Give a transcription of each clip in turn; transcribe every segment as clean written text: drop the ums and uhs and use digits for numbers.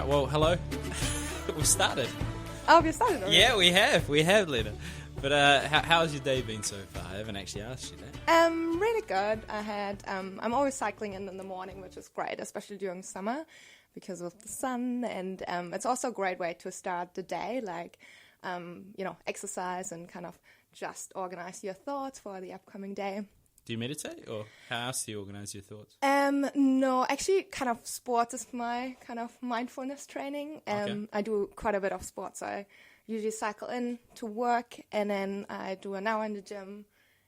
right, well, hello. We've started. Oh, we started already? Yeah, we have, Lena. But how's your day been so far? I haven't actually asked you that. Really good. I'm always cycling in the morning, which is great, especially during summer because of the sun. And it's also a great way to start the day, like, exercise and kind of just organize your thoughts for the upcoming day. Do you meditate, or how else do you organize your thoughts? No, actually, kind of sports is my kind of mindfulness training. Okay. I do quite a bit of sports. I usually cycle in to work, and then I do an hour in the gym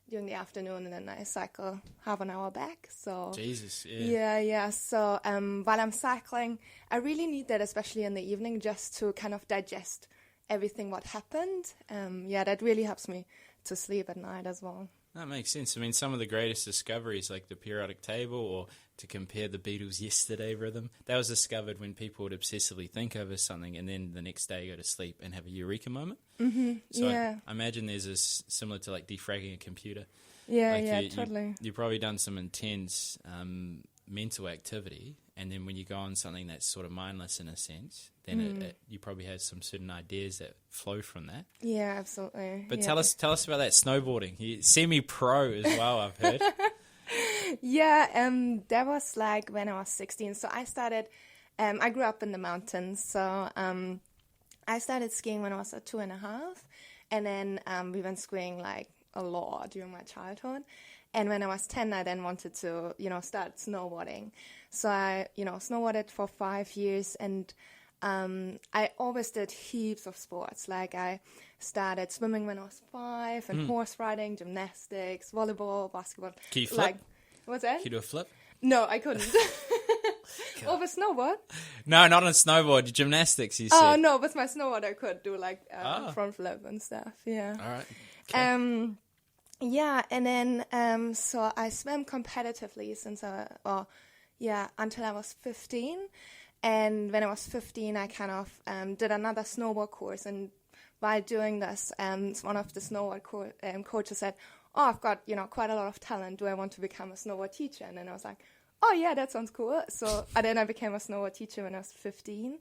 during the afternoon, and then I cycle half an hour back. So Jesus, yeah. Yeah. So while I'm cycling, I really need that, especially in the evening, just to kind of digest everything what happened. That really helps me to sleep at night as well. That makes sense. I mean, some of the greatest discoveries, like the periodic table, or to compare the Beatles' Yesterday rhythm, that was discovered when people would obsessively think over something and then the next day go to sleep and have a eureka moment. Mm-hmm. So yeah. I imagine there's this similar to like defragging a computer. Yeah, totally. You've probably done some intense mental activity, and then when you go on something that's sort of mindless in a sense, then you probably have some certain ideas that flow from that. Yeah, absolutely. But tell us about that snowboarding. You're semi-pro as well, I've heard. Yeah, that was like when I was 16. So I started, I grew up in the mountains. So I started skiing when I was 2.5. And then we went skiing like a lot during my childhood. And when I was 10, I then wanted to, start snowboarding. So I, snowboarded for 5 years, and I always did heaps of sports. Like I started swimming when I was 5, and horse riding, gymnastics, volleyball, basketball. Can you flip? Like, what's that? Can you do a flip? No, I couldn't. Over snowboard? No, not on snowboard. Gymnastics, you said. Oh, no, with my snowboard I could do like front flip and stuff. Yeah. All right. Okay. Yeah, and then so I swam competitively until I was 15. And when I was 15, I kind of did another snowboard course. And while doing this, one of the snowboard coaches said, "Oh, I've got quite a lot of talent. Do I want to become a snowboard teacher?" And then I was like, "Oh yeah, that sounds cool." So then I became a snowboard teacher when I was 15,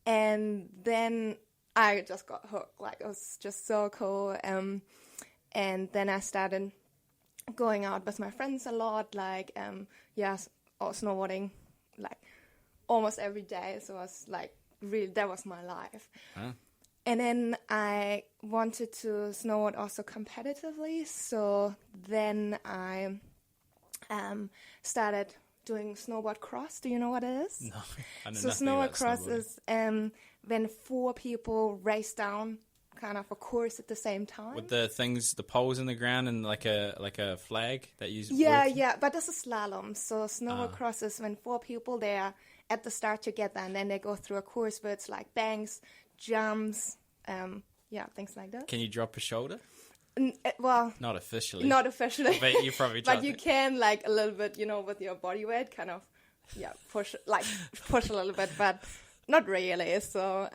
and then I just got hooked. Like it was just so cool. And then I started going out with my friends a lot, like, or snowboarding, like, almost every day. So it was, like, really, that was my life. Huh? And then I wanted to snowboard also competitively. So then I started doing snowboard cross. Do you know what it is? No, I know so nothing snowboard about cross is when 4 people race down kind of a course at the same time. With the poles in the ground and like a flag that you Yeah, but this is slalom. So snowboard cross is when 4 people, they are at the start together, and then they go through a course where it's like banks, jumps, things like that. Can you drop a shoulder? Well, not officially. But you probably but you can, like, a little bit, with your body weight, kind of, push a little bit, but not really. So,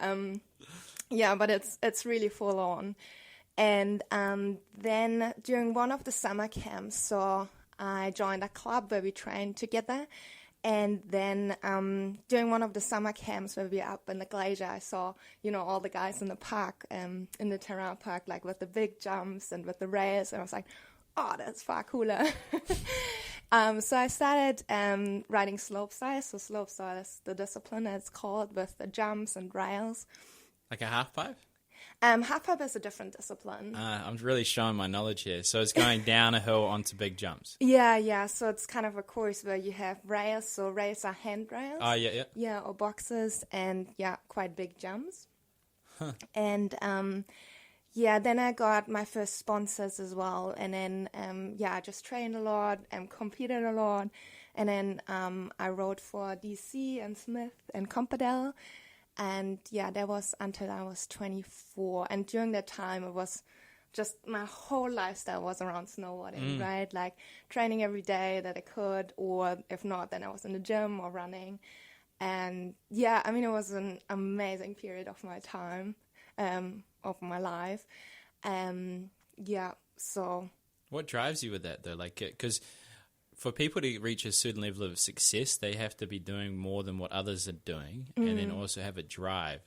but it's really full on. And then during one of the summer camps, so I joined a club where we trained together. And then during one of the summer camps where we were up in the glacier, I saw, all the guys in the park, in the terrain park, like with the big jumps and with the rails. And I was like, oh, that's far cooler. So I started riding slopestyle. So slopestyle is the discipline, it's called, with the jumps and rails. Like a half pipe? Half pipe is a different discipline. I'm really showing my knowledge here. So it's going down a hill onto big jumps. Yeah. So it's kind of a course where you have rails. So rails are handrails. Oh, yeah. Yeah, or boxes, and quite big jumps. Huh. And then I got my first sponsors as well. And then I just trained a lot and competed a lot. And then I rode for DC and Smith and Compodel. And that was until I was 24. And during that time, it was just my whole lifestyle was around snowboarding, right? Like training every day that I could, or if not, then I was in the gym or running. And it was an amazing period of my time, of my life. So. What drives you with that though? Like, because for people to reach a certain level of success, they have to be doing more than what others are doing, and then also have a drive.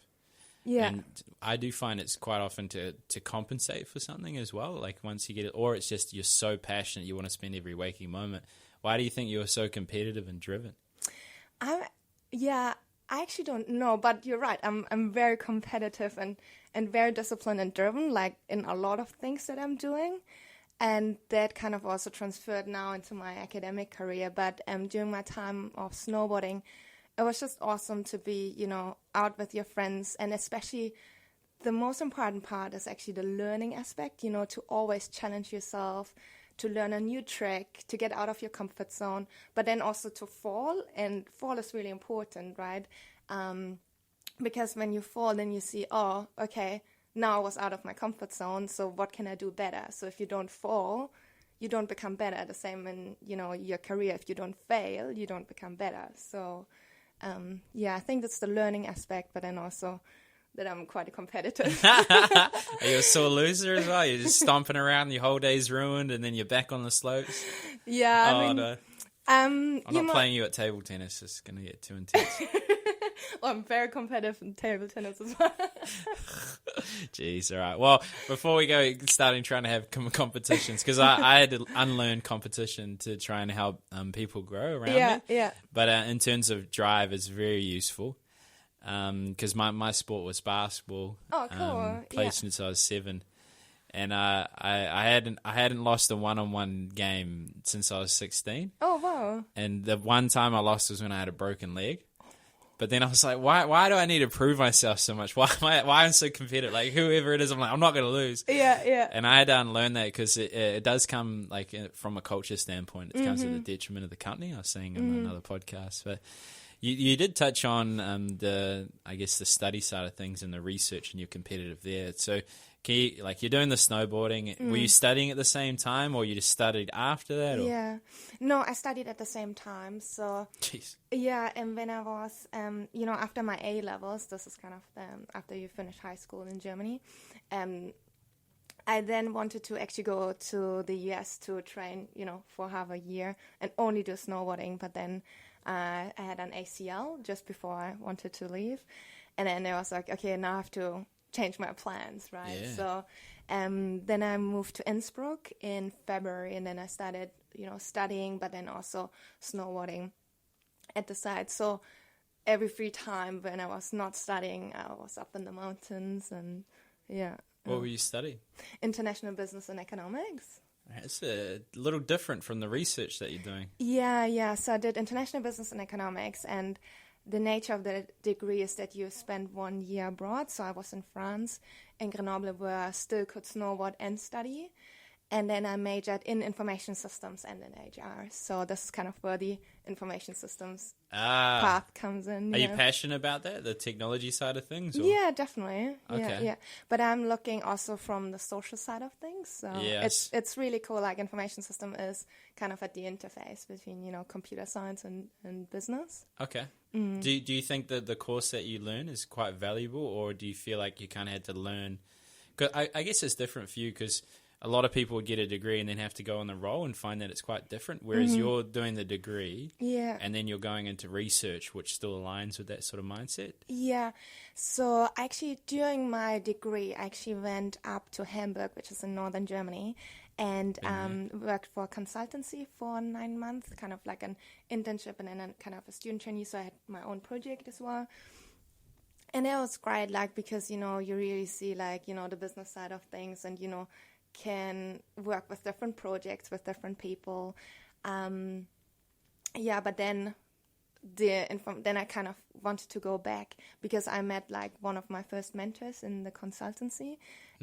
Yeah. And I do find it's quite often to compensate for something as well. Like once you get it, or it's just you're so passionate, you want to spend every waking moment. Why do you think you're so competitive and driven? I actually don't know, but you're right. I'm very competitive and very disciplined and driven, like in a lot of things that I'm doing. And that kind of also transferred now into my academic career. But during my time of snowboarding, it was just awesome to be, out with your friends. And especially the most important part is actually the learning aspect, to always challenge yourself, to learn a new trick, to get out of your comfort zone, but then also to fall. And fall is really important, right? Because when you fall, then you see, oh, okay, now I was out of my comfort zone, so what can I do better? So if you don't fall, you don't become better. The same in, your career. If you don't fail, you don't become better. So, I think that's the learning aspect, but then also that I'm quite competitive. Are you a sore loser as well? You're just stomping around, your whole day's ruined, and then you're back on the slopes? Yeah. No. I'm not playing you at table tennis. It's going to get too intense. I'm very competitive in table tennis as well. Jeez, all right. Well, before we go starting trying to have competitions, because I had to unlearn competition to try and help people grow around me. Yeah. But in terms of drive, it's very useful because my sport was basketball. Oh, cool. Played since I was 7. And I hadn't lost a one-on-one game since I was 16. Oh, wow. And the one time I lost was when I had a broken leg. But then I was like, why do I need to prove myself so much? Why I'm so competitive? Like, whoever it is, I'm like, I'm not going to lose. Yeah. And I had to unlearn that because it does come, like, from a culture standpoint, it comes at the detriment of the company. I was saying in another podcast. But you did touch on the study side of things and the research, and you're competitive there. So you're doing the snowboarding. Were you studying at the same time, or you just studied after that? Or? Yeah. No, I studied at the same time. So, jeez. Yeah, and when I was, after my A levels, this is kind of after you finish high school in Germany, I then wanted to actually go to the US to train, for half a year and only do snowboarding. But then I had an ACL just before I wanted to leave. And then I was like, okay, now I have to change my plans, right? Yeah. So then I moved to Innsbruck in February, and then I started, studying, but then also snowboarding at the side. So every free time when I was not studying, I was up in the mountains, and yeah. What were you studying? International Business and Economics. It's a little different from the research that you're doing. Yeah. So I did International Business and Economics, and the nature of the degree is that you spend 1 year abroad. So I was in France, in Grenoble, where I still could snowboard and study. And then I majored in information systems and in HR. So this is kind of where the information systems path comes in. Are you passionate about that, the technology side of things? Or? Yeah, definitely. Okay. Yeah. But I'm looking also from the social side of things. So yes. it's really cool. Like information system is kind of at the interface between, computer science and business. Okay. Do you think that the course that you learn is quite valuable, or do you feel like you kind of had to learn? Cause I guess it's different for you because a lot of people would get a degree and then have to go on the role and find that it's quite different, whereas you're doing the degree and then you're going into research, which still aligns with that sort of mindset. Yeah. So actually during my degree, I actually went up to Hamburg, which is in northern Germany, and worked for a consultancy for 9 months, kind of like an internship and then a kind of a student trainee. So I had my own project as well. And it was great, like, because, you really see, like, the business side of things and, can work with different projects with different people. But then then I kind of wanted to go back because I met like one of my first mentors in the consultancy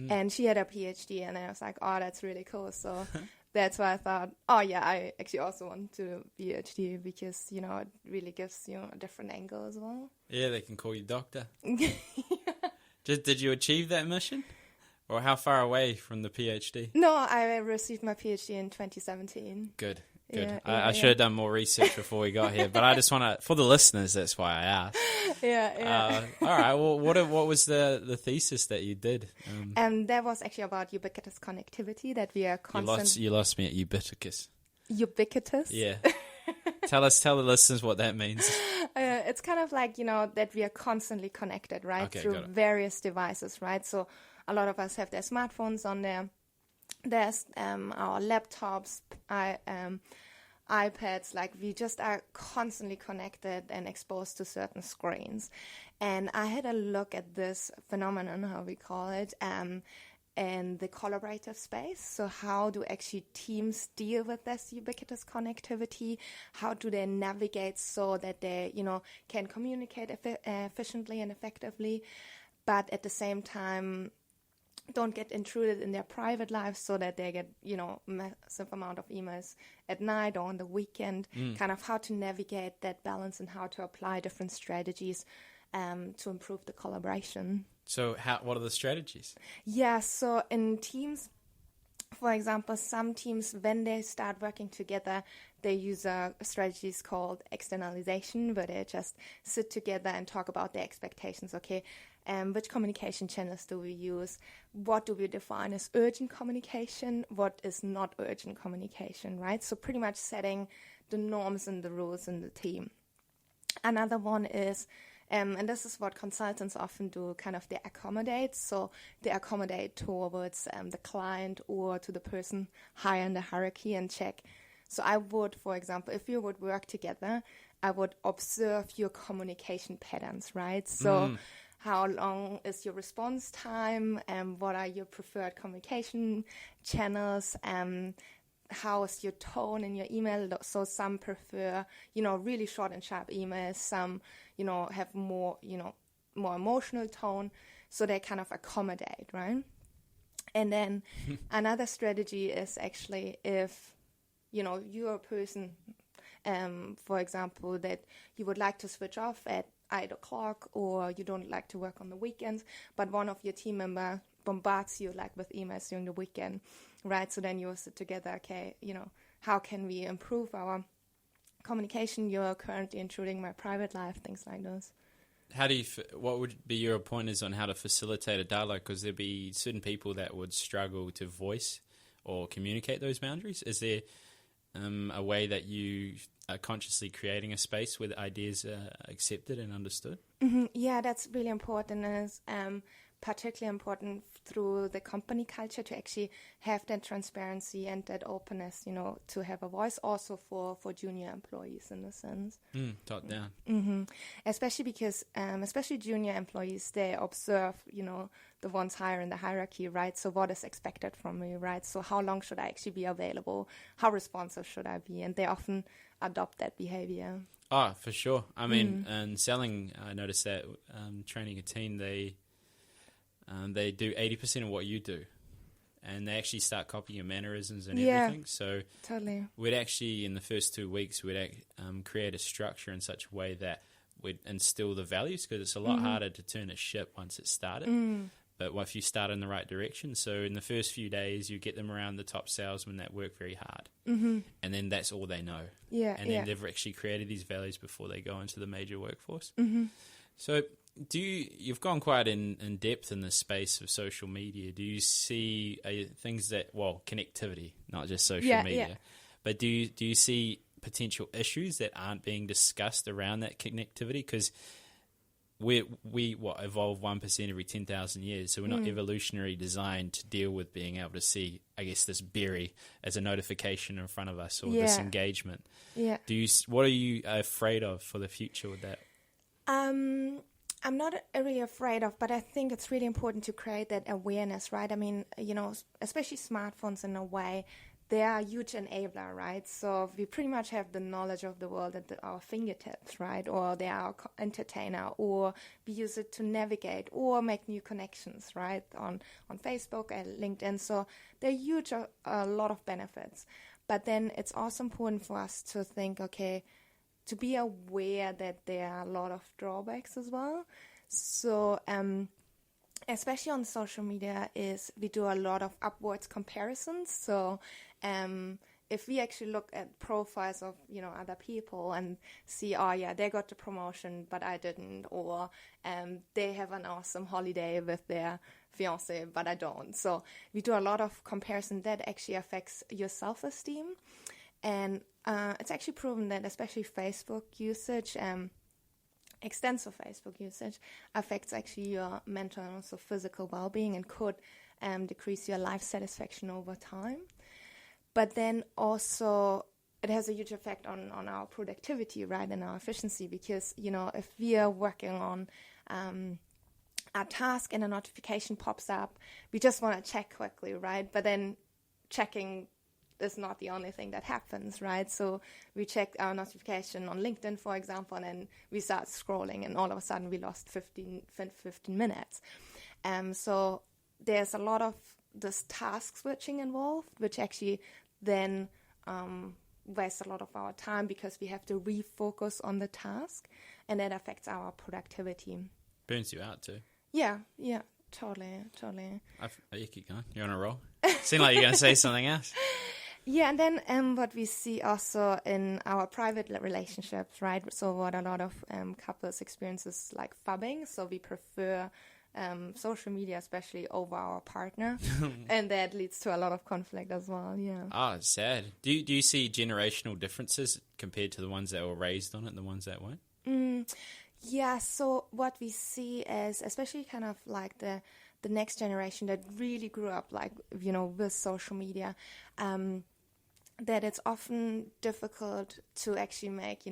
and she had a PhD, and I was like, oh, that's really cool. So that's why I thought, oh yeah, I actually also want to be a PhD because, it really gives, a different angle as well. Yeah, they can call you doctor. Did you achieve that mission? Or how far away from the PhD? No, I received my PhD in 2017. Good. Yeah, I should have done more research before we got here, but I just want to, for the listeners, that's why I asked. Yeah. All right. Well, what was the thesis that you did? That was actually about ubiquitous connectivity, that we are constant. You lost me at ubiquitous. Ubiquitous. Yeah. Tell the listeners what that means. It's kind of like, that we are constantly connected, right? Okay, Through got it. various devices, right? So a lot of us have their smartphones on there. There's our laptops, iPads, like we just are constantly connected and exposed to certain screens. And I had a look at this phenomenon, how we call it, in the collaborative space. So how do actually teams deal with this ubiquitous connectivity? How do they navigate so that they, can communicate efficiently and effectively, but at the same time don't get intruded in their private lives so that they get, massive amount of emails at night or on the weekend, kind of how to navigate that balance and how to apply different strategies to improve the collaboration. So what are the strategies? Yeah, so in teams, for example, some teams, when they start working together, they use strategies called externalization, where they just sit together and talk about their expectations. Okay, which communication channels do we use? What do we define as urgent communication? What is not urgent communication, right? So pretty much setting the norms and the rules in the team. Another one is, and this is what consultants often do, kind of they accommodate. So they accommodate towards the client or to the person higher in the hierarchy and check. So I would, for example, if you would work together, I would observe your communication patterns, right? So how long is your response time? What are your preferred communication channels? How is your tone in your email? So some prefer, really short and sharp emails. Some, have more, more emotional tone. So they kind of accommodate, right? And then another strategy is actually if, you're a person, for example, that you would like to switch off at 8 o'clock or you don't like to work on the weekends, but one of your team members bombards you like with emails during the weekend, right? So then you sit together, okay, how can we improve our communication? You're currently intruding my private life, things like those. What would be your pointers on how to facilitate a dialogue? Because there'd be certain people that would struggle to voice or communicate those boundaries. Is there a way that you are consciously creating a space where the ideas are accepted and understood? Mm-hmm. Yeah, that's really important, and it's particularly important through the company culture to actually have that transparency and that openness, to have a voice also for junior employees in a sense. Top down. Mm-hmm. Especially because, especially junior employees, they observe, the ones higher in the hierarchy, right? So what is expected from me, right? So how long should I actually be available? How responsive should I be? And they often adopt that behavior. Oh, for sure. I mean, and selling, I noticed that training a team, they do 80% of what you do, and they actually start copying your mannerisms and everything. So totally, we'd actually, in the first 2 weeks, we'd create a structure in such a way that we'd instill the values, because it's a lot harder to turn a ship once it's started. But if you start in the right direction, so in the first few days, you get them around the top salesmen that work very hard, and then that's all they know. And then they've actually created these values before they go into the major workforce. So you've gone quite in depth in the space of social media. Do you see things connectivity, not just social media, but do you see potential issues that aren't being discussed around that connectivity? Because we evolve 1% every 10,000 years, so we're not evolutionary designed to deal with being able to see, I guess, this berry as a notification in front of us or this engagement. What are you afraid of for the future with that? I'm not really afraid of, but I think it's really important to create that awareness, right? I mean, especially smartphones in a way, they are a huge enabler, right? So we pretty much have the knowledge of the world at our fingertips, right? Or they are our entertainer, or we use it to navigate or make new connections, right? On Facebook and LinkedIn. So they're huge, a lot of benefits. But then it's also important for us to think, okay, to be aware that there are a lot of drawbacks as well. So especially on social media, we do a lot of upwards comparisons. So if we actually look at profiles of other people and see, they got the promotion but I didn't, or they have an awesome holiday with their fiance but I don't. So we do a lot of comparison that actually affects your self-esteem. And it's actually proven that especially Facebook usage, extensive Facebook usage, affects actually your mental and also physical well-being and could decrease your life satisfaction over time. But then also it has a huge effect on our productivity, right, and our efficiency, because, if we are working on our task and a notification pops up, we just want to check quickly, right? But then checking is not the only thing that happens, right? So we check our notification on LinkedIn, for example, and then we start scrolling, and all of a sudden we lost 15 minutes. So there's a lot of this task switching involved, which actually then wastes a lot of our time because we have to refocus on the task, and that affects our productivity. Burns you out too. Yeah, totally. You keep going. You're on a roll. Seem like you're going to say something else. Yeah, and then what we see also in our private relationships, right? So what a lot of couples experience is like phubbing. So we prefer social media, especially over our partner, and that leads to a lot of conflict as well. Yeah. Oh, it's sad. Do you see generational differences compared to the ones that were raised on it and the ones that weren't? Yeah. So what we see is, especially kind of like the next generation that really grew up like with social media, that it's often difficult to actually make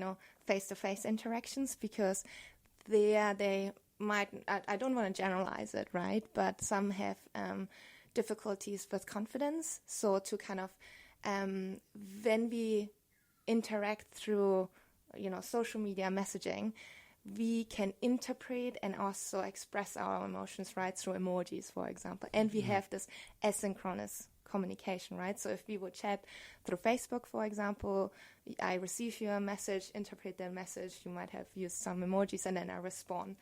face-to-face interactions because they might, I don't want to generalize it, right? But some have difficulties with confidence. So to kind of, when we interact through, social media messaging, we can interpret and also express our emotions, right, through emojis, for example. And we have this asynchronous communication, right? So if we would chat through Facebook, for example, I receive your message, interpret the message, you might have used some emojis, and then I respond.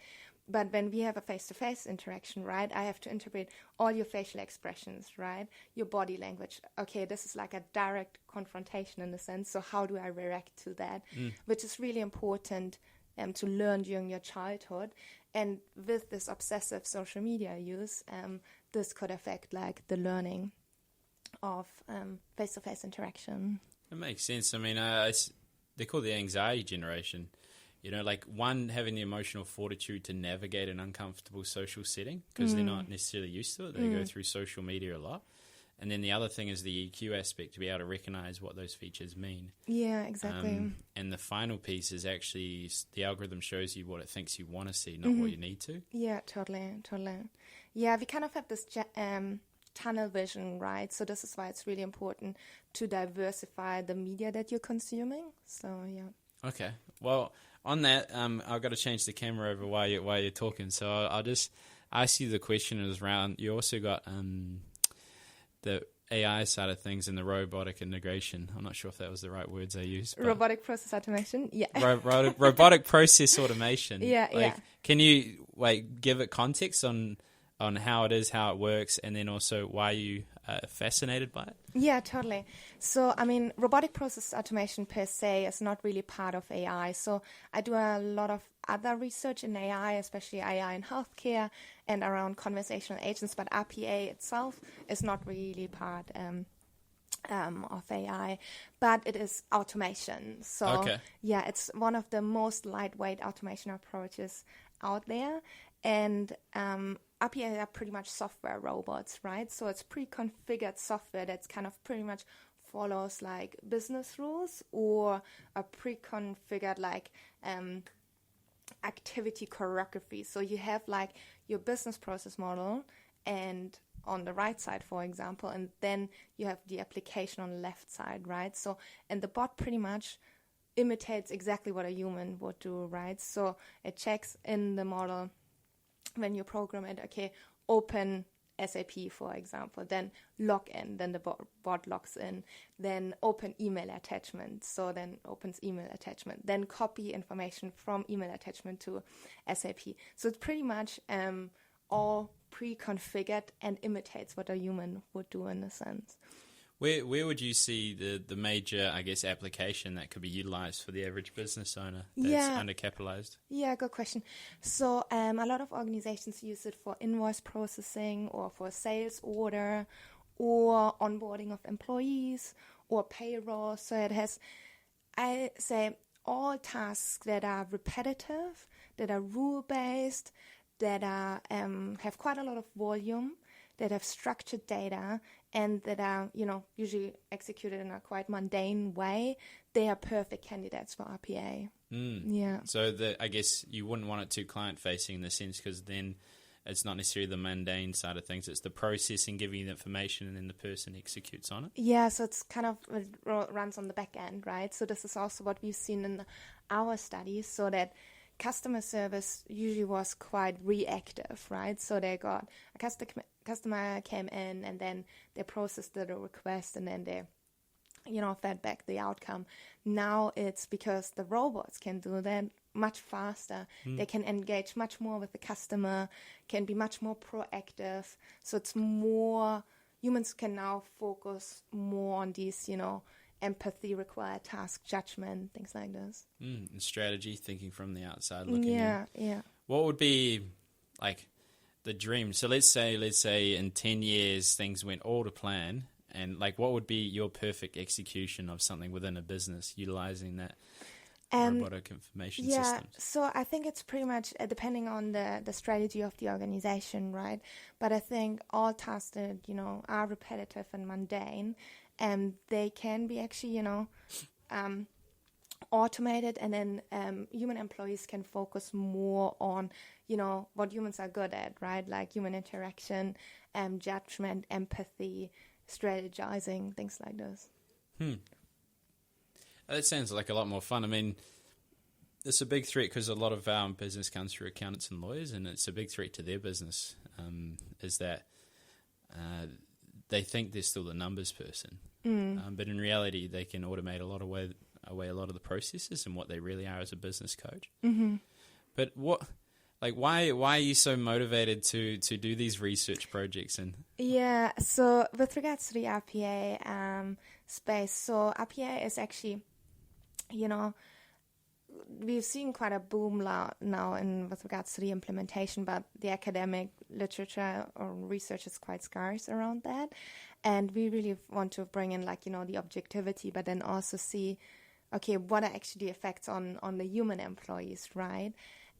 But when we have a face-to-face interaction, right, I have to interpret all your facial expressions, right, your body language. Okay, this is like a direct confrontation in a sense, so how do I react to that? Which is really important to learn during your childhood. And with this obsessive social media use, this could affect like the learning of face-to-face interaction. It makes sense. I mean, they call the anxiety generation. Like one having the emotional fortitude to navigate an uncomfortable social setting because they're not necessarily used to it. They go through social media a lot. And then the other thing is the EQ aspect, to be able to recognize what those features mean. Yeah, exactly. And the final piece is actually the algorithm shows you what it thinks you want to see, not what you need to. Yeah, totally. Yeah, we kind of have this tunnel vision, right? So this is why it's really important to diversify the media that you're consuming. So, yeah. Okay. Well, on that, I've got to change the camera over while you're talking. So I'll just ask you the question is around, you also got the AI side of things and the robotic integration. I'm not sure if that was the right words I used. Robotic process automation, yeah. Robotic process automation. Yeah. Can you give it context on how it is, how it works, and then also why you are fascinated by it? Yeah, totally. So, I mean, robotic process automation per se is not really part of AI. So I do a lot of other research in AI, especially AI in healthcare and around conversational agents, but RPA itself is not really part of AI, but it is automation. So, yeah, it's one of the most lightweight automation approaches out there. And RPA are pretty much software robots, right? So it's pre-configured software that's kind of pretty much follows like business rules or a pre-configured like activity choreography. So you have like your business process model and on the right side, for example, and then you have the application on the left side, right? So, and the bot pretty much imitates exactly what a human would do, right? So it checks in the model when you program it, okay, open SAP, for example, then log in, then the bot logs in, then open email attachment, so then opens email attachment, then copy information from email attachment to SAP. So it's pretty much all pre-configured and imitates what a human would do in a sense. Where would you see the major, I guess, application that could be utilized for the average business owner that's undercapitalized? Yeah, good question. So a lot of organizations use it for invoice processing or for sales order or onboarding of employees or payroll. So it has, I say, all tasks that are repetitive, that are rule-based, that are have quite a lot of volume, that have structured data, and that are, usually executed in a quite mundane way. They are perfect candidates for RPA. Yeah. So I guess you wouldn't want it too client-facing in the sense, because then it's not necessarily the mundane side of things. It's the processing, giving you the information, and then the person executes on it. Yeah, so it's kind of, it runs on the back end, right? So this is also what we've seen in our studies, so that customer service usually was quite reactive, right? So they got a customer came in, and then they processed the request, and then they fed back the outcome. Now it's because the robots can do that much faster. They can engage much more with the customer, can be much more proactive. So it's more, humans can now focus more on these, empathy required task, judgment, things like this. And strategy, thinking from the outside, looking in. Yeah. What would be like the dream? So let's say in 10 years things went all to plan, and like what would be your perfect execution of something within a business utilizing that robotic information systems? So I think it's pretty much depending on the strategy of the organization, right? But I think all tasks that, are repetitive and mundane, and they can be actually, automated, and then human employees can focus more on, what humans are good at, right? Like human interaction, judgment, empathy, strategizing, things like this. That sounds like a lot more fun. I mean, it's a big threat because a lot of our business comes through accountants and lawyers, and it's a big threat to their business, is that they think they're still the numbers person. But in reality, they can automate away a lot of the processes and what they really are as a business coach. But why are you so motivated to do these research projects? Yeah, so with regards to the RPA space, so RPA is actually, we've seen quite a boom now with regards to the implementation, but the academic literature or research is quite scarce around that. And we really want to bring in the objectivity, but then also see, okay, what are actually the effects on the human employees, right?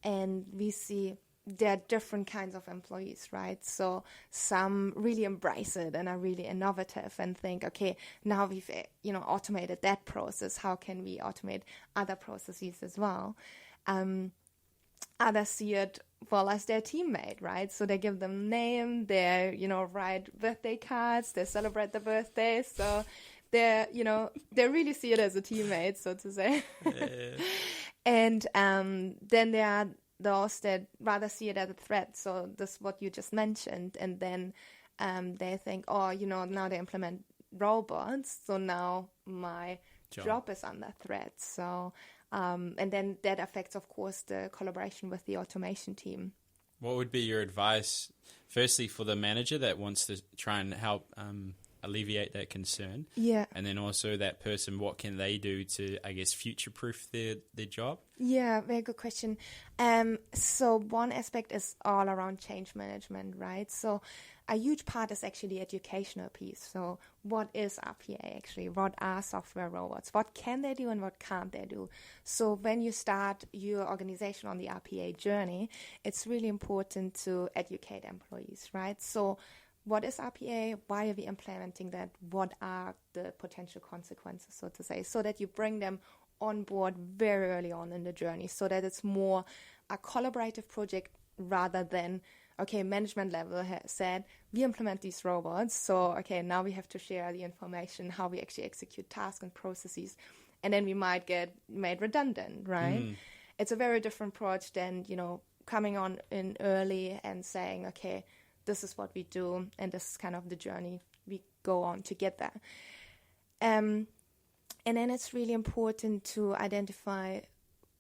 And we see there are different kinds of employees, right? So some really embrace it and are really innovative and think, okay, now we've automated that process. How can we automate other processes as well? Others see it as their teammate, right? So they give them name, they write birthday cards, they celebrate the birthday. So they really see it as a teammate, so to say. And then there are those that rather see it as a threat. So this is what you just mentioned. And then they think, now they implement robots, so now my job is under threat. So, and then that affects, of course, the collaboration with the automation team. What would be your advice, firstly, for the manager that wants to try and help alleviate that concern? Yeah. And then also that person, what can they do to, I guess, future-proof their job? Yeah, very good question. So one aspect is all around change management, right? So a huge part is actually the educational piece. So what is RPA actually? What are software robots? What can they do and what can't they do? So when you start your organization on the RPA journey, it's really important to educate employees, right? So what is RPA? Why are we implementing that? What are the potential consequences, so to say, so that you bring them on board very early on in the journey, so that it's more a collaborative project rather than, okay, management level said, we implement these robots, so, okay, now we have to share the information, how we actually execute tasks and processes, and then we might get made redundant, right? It's a very different approach than, coming on in early and saying, okay, this is what we do, and this is kind of the journey we go on to get there. And then it's really important to identify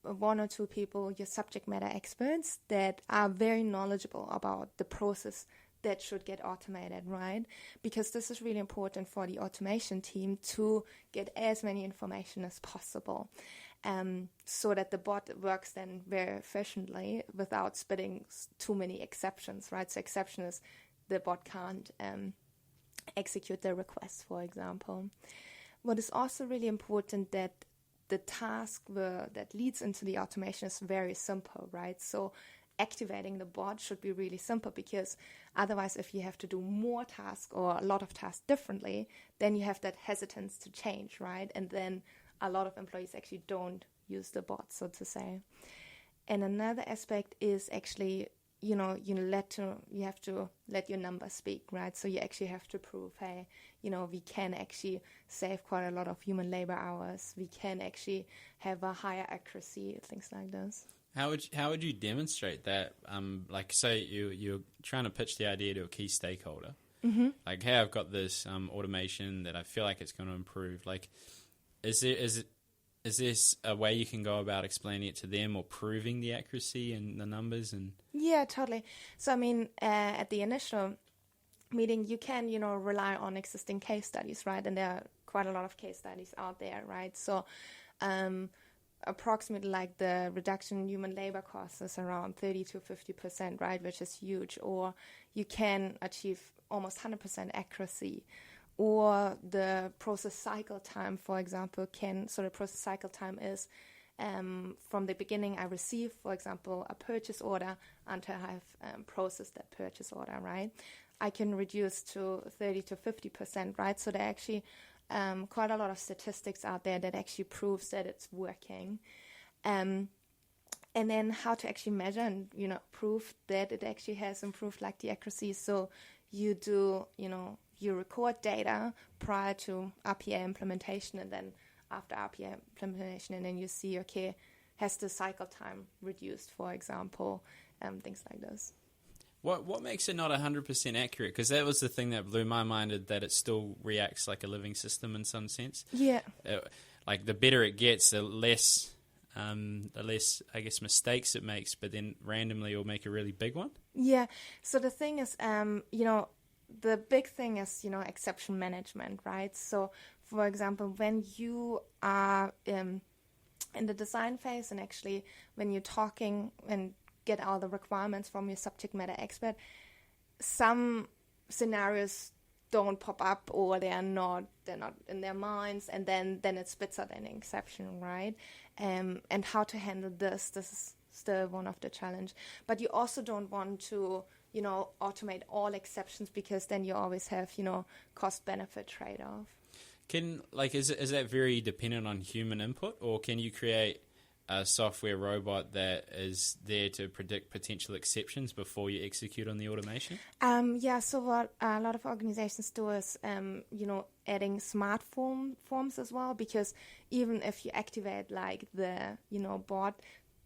one or two people, your subject matter experts, that are very knowledgeable about the process that should get automated, right? Because this is really important for the automation team to get as many information as possible, so that the bot works then very efficiently without spitting too many exceptions, right? So exception is the bot can't execute the request, for example. what is also really important that the task that leads into the automation is very simple, right? So activating the bot should be really simple, because otherwise if you have to do more tasks or a lot of tasks differently, then you have that hesitance to change, right? And then a lot of employees actually don't use the bot, so to say. And another aspect is actually, you have to let your numbers speak, right? So you actually have to prove, hey, we can actually save quite a lot of human labor hours. We can actually have a higher accuracy, things like this. How would you demonstrate that? Like, say you're trying to pitch the idea to a key stakeholder. Mm-hmm. Like, hey, I've got this automation that I feel like it's going to improve. Like, is this a way you can go about explaining it to them or proving the accuracy and the numbers? And Yeah, totally. So, I mean, at the initial meeting, you can, rely on existing case studies, right? And there are quite a lot of case studies out there, right? So, approximately like the reduction in human labor costs is around 30 to 50%, right? Which is huge. Or you can achieve almost 100% accuracy. Or the process cycle time, for example, the process cycle time is from the beginning I receive, for example, a purchase order until I have processed that purchase order, right? I can reduce to 30 to 50%, right? So there are actually quite a lot of statistics out there that actually proves that it's working. And then how to actually measure and, prove that it actually has improved, like the accuracy. So you do, you record data prior to RPA implementation, and then after RPA implementation, and then you see, okay, has the cycle time reduced, for example, things like this. What makes it not 100% accurate? Because that was the thing that blew my mind, that it still reacts like a living system in some sense. Yeah. Like the better it gets, the less I guess mistakes it makes, but then randomly it'll make a really big one. Yeah. So the thing is, the big thing is, exception management, right? So, for example, when you are in the design phase, and actually when you're talking and get all the requirements from your subject matter expert, some scenarios don't pop up, or they're not in their minds, and then it spits out an exception, right? And how to handle this is still one of the challenge. But you also don't want to automate all exceptions, because then you always have, cost-benefit trade-off. Is that very dependent on human input, or can you create a software robot that is there to predict potential exceptions before you execute on the automation? So what a lot of organizations do is, adding smart forms as well, because even if you activate like the, bot,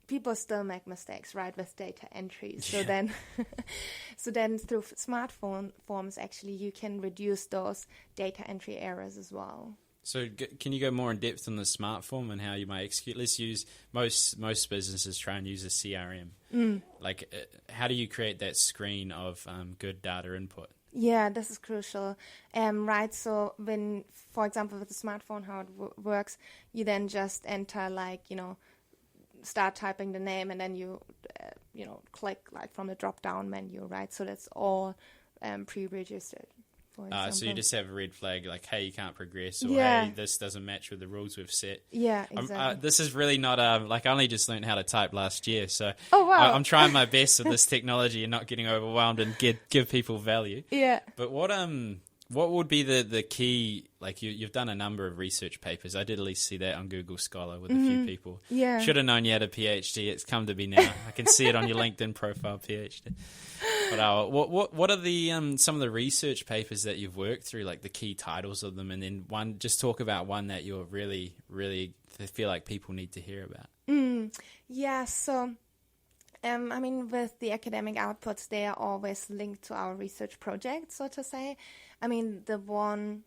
people still make mistakes, right, with data entry. So then through smartphone forms, actually, you can reduce those data entry errors as well. So can you go more in depth on the smart form and how you might execute? Let's use, most businesses try and use a CRM. Like, how do you create that screen of good data input? Yeah, this is crucial. Right, so when, for example, with the smartphone, how it works, you then just enter, like, start typing the name, and then you click like from the drop down menu, right? So that's all pre-registered. So you just have a red flag like, hey, you can't progress, or hey, this doesn't match with the rules we've set. Yeah, exactly. This is really not I only just learned how to type last year, so wow. I'm trying my best with this technology and not getting overwhelmed and give people value. Yeah. But what would be the key? Like, you've done a number of research papers. I did at least see that on Google Scholar with a few people. Yeah. Should have known you had a PhD. It's come to be now. I can see it on your LinkedIn profile, PhD. But what are the some of the research papers that you've worked through, like the key titles of them, and then just talk about one that you're really, really feel like people need to hear about. Yeah, so with the academic outputs, they are always linked to our research project, so to say. The one,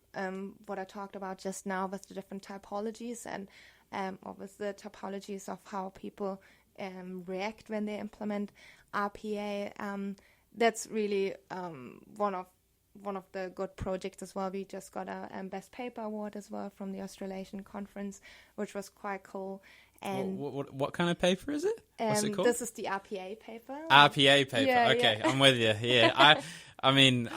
what I talked about just now with the different typologies and or with the typologies of how people react when they implement RPA, that's really one of the good projects as well. We just got a Best Paper Award as well from the Australasian Conference, which was quite cool. And what kind of paper is it? What's it called? This is the RPA paper. RPA paper. Yeah, okay, yeah. I'm with you. Yeah, I mean,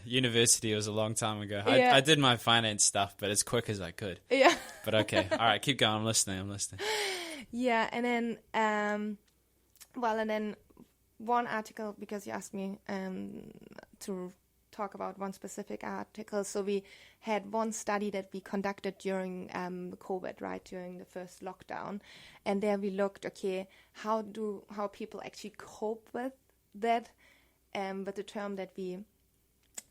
university was a long time ago. Yeah. I did my finance stuff, but as quick as I could. Yeah. But okay. All right, keep going. I'm listening. Yeah, and then, and then one article, because you asked me to talk about one specific article. So we had one study that we conducted during COVID, right, during the first lockdown. And there we looked, okay, how people actually cope with that, with the term that we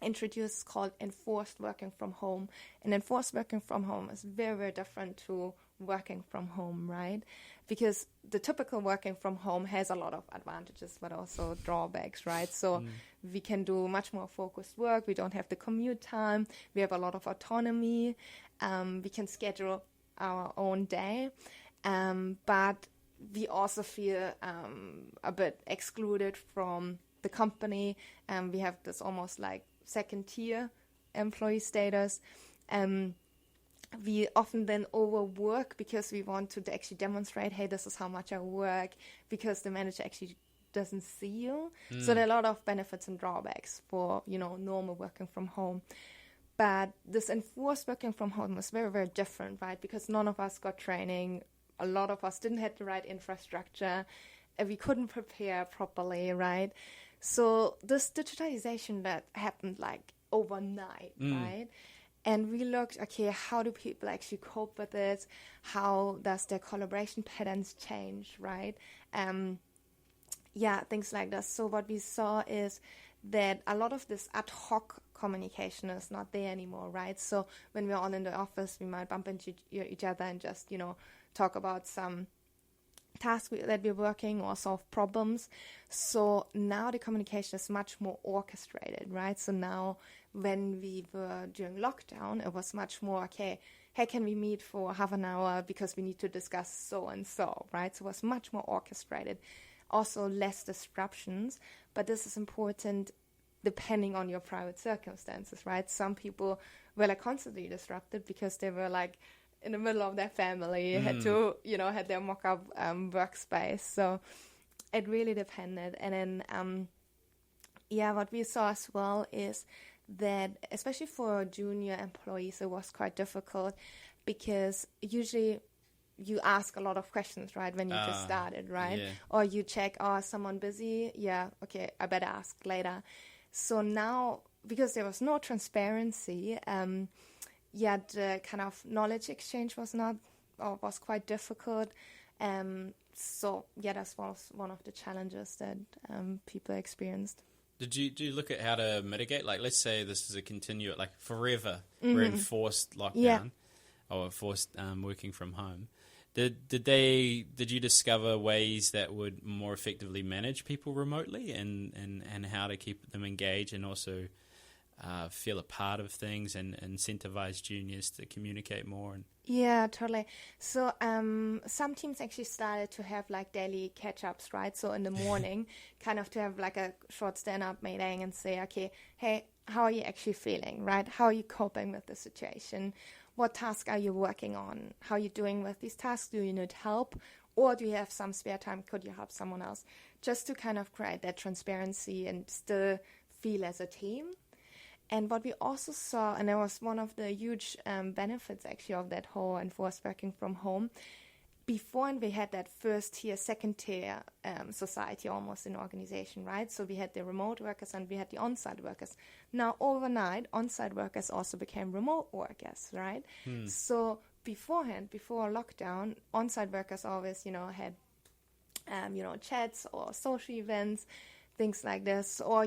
introduced called enforced working from home. And enforced working from home is very, very different to working from home, right? Because the typical working from home has a lot of advantages, but also drawbacks, right? So we can do much more focused work. We don't have the commute time. We have a lot of autonomy. We can schedule our own day. But we also feel a bit excluded from the company. We have this almost like second-tier employee status. We often then overwork because we want to actually demonstrate, hey, this is how much I work, because the manager actually doesn't see you. So there are a lot of benefits and drawbacks for, normal working from home. But this enforced working from home is very, very different, right? Because none of us got training. A lot of us didn't have the right infrastructure. And we couldn't prepare properly, right? So this digitalization that happened like overnight, right? And we looked, okay, how do people actually cope with it? How does their collaboration patterns change, right? Things like that. So what we saw is that a lot of this ad hoc communication is not there anymore, right? So when we're all in the office, we might bump into each other and just, talk about some tasks that we're working or solve problems. So now the communication is much more orchestrated, right? So now when we were during lockdown, it was much more, okay, hey, can we meet for half an hour because we need to discuss so and so, right? So it was much more orchestrated. Also less disruptions, but this is important depending on your private circumstances, right? Some people were like constantly disrupted because they were like in the middle of their family, had to, had their mock-up workspace. So it really depended. And then, what we saw as well is that, especially for junior employees, it was quite difficult because usually you ask a lot of questions, right, when you just started, right? Yeah. Or you check, is someone busy? Yeah, okay, I better ask later. So now, because there was no transparency, the kind of knowledge exchange was quite difficult. That was one of the challenges that people experienced. Did you look at how to mitigate? Like, let's say this is a continuous, like forever, we're in forced lockdown or forced working from home. Did you discover ways that would more effectively manage people remotely and how to keep them engaged and also feel a part of things and incentivize juniors to communicate more? Yeah, totally. So some teams actually started to have like daily catch-ups, right? So in the morning, kind of to have like a short stand-up meeting and say, okay, hey, how are you actually feeling, right? How are you coping with the situation? What tasks are you working on? How are you doing with these tasks? Do you need help? Or do you have some spare time? Could you help someone else? Just to kind of create that transparency and still feel as a team. And what we also saw, and that was one of the huge benefits actually of that whole enforced working from home, before we had that first tier, second tier society almost in organization, right? So we had the remote workers and we had the on-site workers. Now overnight, on-site workers also became remote workers, right? So beforehand, before lockdown, on-site workers always, had, chats or social events, things like this, or,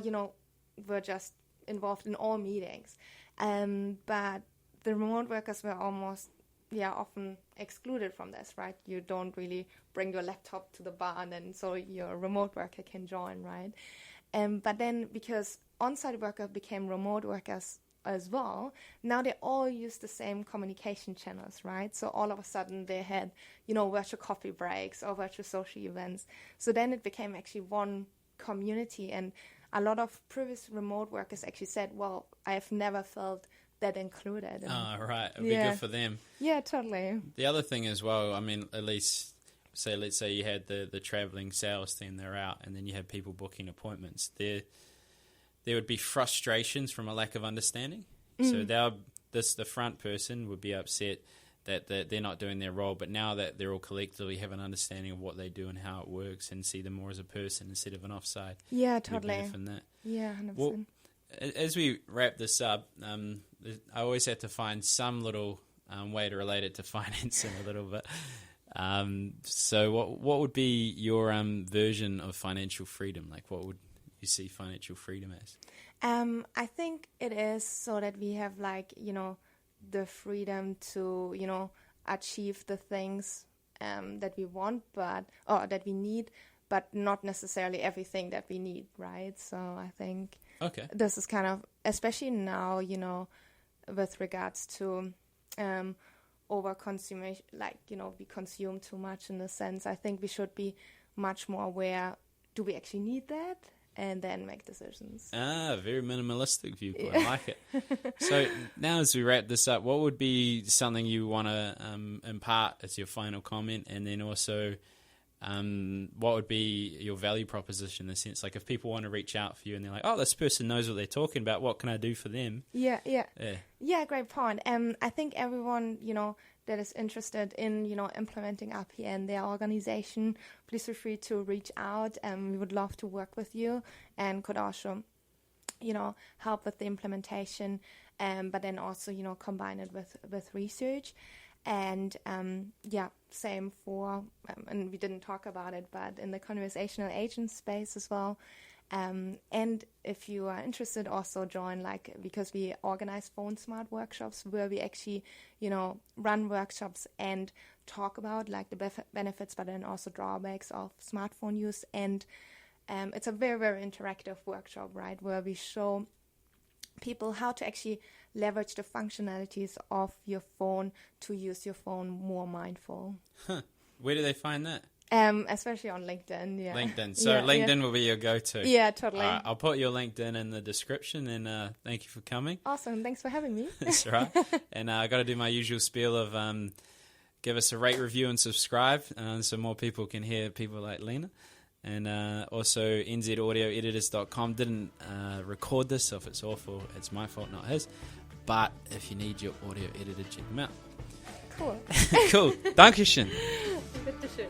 were just involved in all meetings. But the remote workers were almost, often excluded from this, right? You don't really bring your laptop to the barn and so your remote worker can join, right? But then because on-site workers became remote workers as well, now they all use the same communication channels, right? So all of a sudden they had, virtual coffee breaks or virtual social events. So then it became actually one community, and a lot of previous remote workers actually said, well, I have never felt that included. Right. It'd be good for them. Yeah, totally. The other thing as well, I mean, at least, let's say you had the traveling sales team, they're out, and then you had people booking appointments. Their there would be frustrations from a lack of understanding. So the front person would be upset that they're not doing their role, but now that they're all collectively have an understanding of what they do and how it works and see them more as a person instead of an offside. Yeah, totally. From that. Yeah, 100%. Well, as we wrap this up, I always have to find some little way to relate it to financing a little bit. So what would be your version of financial freedom? Like, what would you see financial freedom as? I think it is so that we have, like, the freedom to, achieve the things that we want, or that we need, but not necessarily everything that we need, right? So I think this is kind of, especially now, with regards to over-consumption, like, we consume too much in a sense. I think we should be much more aware, do we actually need that? And then make decisions. Very minimalistic viewpoint. I like it. So now as we wrap this up, what would be something you want to impart as your final comment? And then also, what would be your value proposition in the sense? Like, if people want to reach out for you and they're like, oh, this person knows what they're talking about, what can I do for them? Yeah, great point. I think everyone, that is interested in, implementing RPA in their organization, please feel free to reach out. We would love to work with you and could also, help with the implementation, but then also, combine it with research. And, same for, and we didn't talk about it, but in the conversational agent space as well. And if you are interested, also join, because we organize phone smart workshops where we actually, run workshops and talk about the benefits, but then also drawbacks of smartphone use. And it's a very, very interactive workshop, right, where we show people how to actually leverage the functionalities of your phone to use your phone more mindful. Where do they find that? Especially on LinkedIn, yeah. LinkedIn. So LinkedIn will be your go-to. Yeah, totally. I'll put your LinkedIn in the description, and thank you for coming. Awesome. Thanks for having me. That's right. And I got to do my usual spiel of give us a rate, review, and subscribe so more people can hear people like Lena. And also nzaudioeditors.com. Didn't record this, so if it's awful, it's my fault, not his. But if you need your audio edited, check them out. Cool. Cool. Dankeschön. Bitteschön.